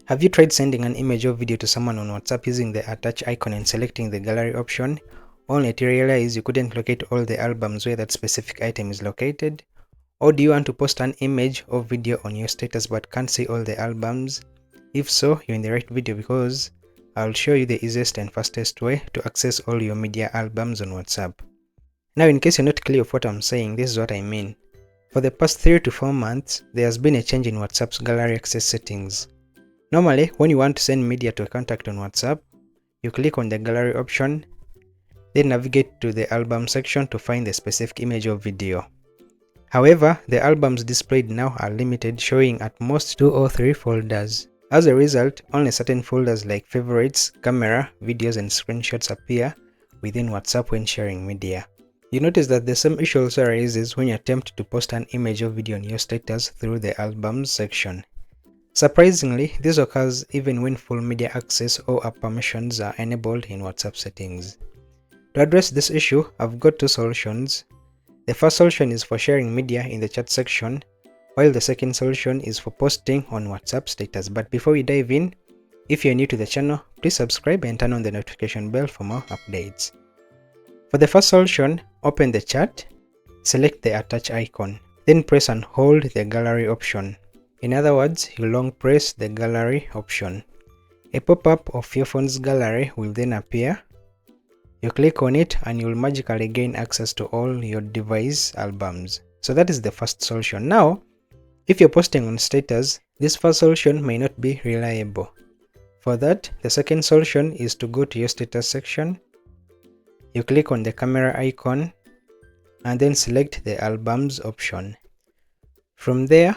Have you tried sending an image or video to someone on WhatsApp using the attach icon and selecting the gallery option, only to realize you couldn't locate all the albums where that specific item is located? Or do you want to post an image or video on your status but can't see all the albums? If so, you're in the right video because I'll show you the easiest and fastest way to access all your media albums on WhatsApp. Now, in case you're not clear of what I'm saying, this is what I mean. For the past 3 to 4 months, there has been a change in WhatsApp's gallery access settings. Normally, when you want to send media to a contact on WhatsApp, you click on the gallery option, then navigate to the album section to find the specific image or video. However, the albums displayed now are limited, showing at most 2 or 3 folders. As a result, only certain folders like favorites, camera, videos and screenshots appear within WhatsApp when sharing media. You notice that the same issue also arises when you attempt to post an image or video on your status through the albums section. Surprisingly, this occurs even when full media access or app permissions are enabled in WhatsApp settings. To address this issue, I've got 2 solutions. The first solution is for sharing media in the chat section, while the second solution is for posting on WhatsApp status. But before we dive in, if you're new to the channel, please subscribe and turn on the notification bell for more updates. For the first solution, open the chat, select the attach icon, then press and hold the gallery option. In other words, you long press the gallery option. A pop-up of your phone's gallery will then appear. You click on it and you'll magically gain access to all your device albums. So that is the first solution. Now, if you're posting on status, this first solution may not be reliable. For that, the second solution is to go to your status section. You click on the camera icon and then select the albums option. From there,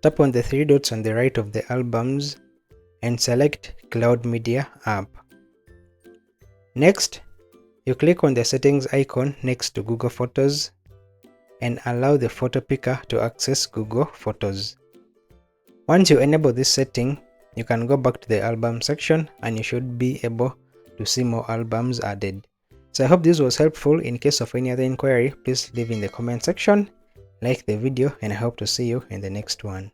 tap on the 3 dots on the right of the albums and select Cloud Media app. Next, you click on the settings icon next to Google Photos and allow the photo picker to access Google Photos. Once you enable this setting, you can go back to the album section and you should be able to see more albums added. So I hope this was helpful. In case of any other inquiry, please leave in the comment section, like the video, and I hope to see you in the next one.